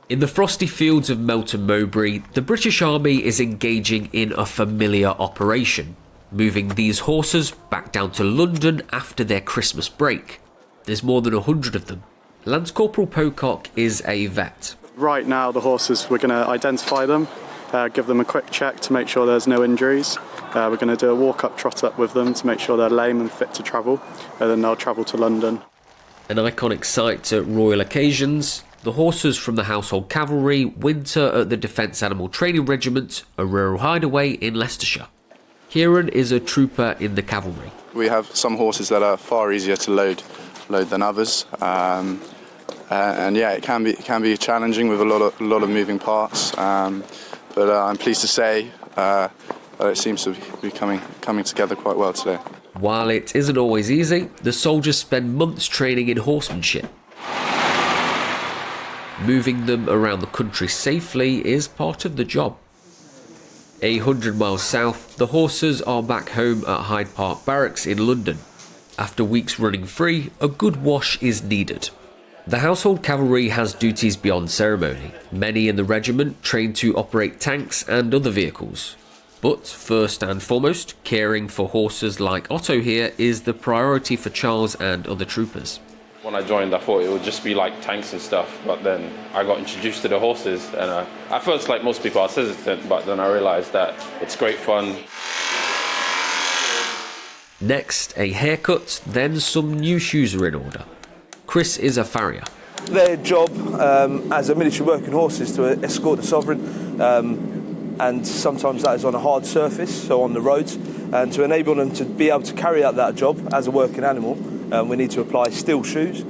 In the frosty fields of Melton Mowbray, the British Army is engaging in a familiar operation, moving these horses back down to London after their Christmas break. There's more than 100 of them. Lance Corporal Pocock is a vet. Right now the horses, we're going to identify them, give them a quick check to make sure there's no injuries. We're going to do a walk-up trot-up with them to make sure they're lame and fit to travel, and then they'll travel to London. An iconic sight at royal occasions, the horses from the Household Cavalry winter at the Defence Animal Training Regiment, a rural hideaway in Leicestershire. Kieran is a trooper in the cavalry. We have some horses that are far easier to load than others, and yeah, it can be challenging with a lot of moving parts. But I'm pleased to say that it seems to be coming together quite well today. While it isn't always easy, the soldiers spend months training in horsemanship. Moving them around the country safely is part of the job. 100 miles south, the horses are back home at Hyde Park Barracks in London. After weeks running free, a good wash is needed. The Household Cavalry has duties beyond ceremony. Many in the regiment train to operate tanks and other vehicles. But first and foremost, caring for horses like Otto here is the priority for Charles and other troopers. When I joined, I thought it would just be like tanks and stuff, but then I got introduced to the horses, and at first, like most people, I was hesitant, but then I realised that it's great fun. Next, a haircut, then some new shoes are in order. Chris is a farrier. Their job as a military working horse is to escort the sovereign, and sometimes that is on a hard surface, so on the roads, and to enable them to be able to carry out that job as a working animal, we need to apply steel shoes.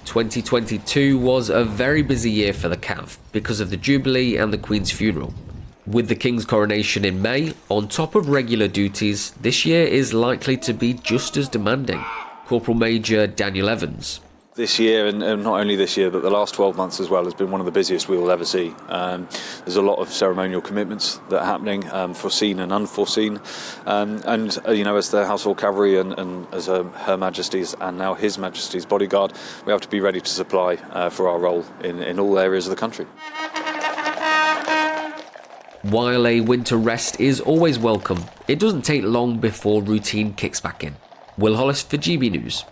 2022 was a very busy year for the Cav because of the Jubilee and the Queen's funeral. With the King's coronation in May, on top of regular duties, this year is likely to be just as demanding. Corporal Major Daniel Evans. This year, and not only this year, but the last 12 months as well, has been one of the busiest we will ever see. There's a lot of ceremonial commitments that are happening, foreseen and unforeseen. And as the Household Cavalry and as Her Majesty's and now His Majesty's bodyguard, we have to be ready to supply for our role in all areas of the country. While a winter rest is always welcome, it doesn't take long before routine kicks back in. Will Hollis for GB News.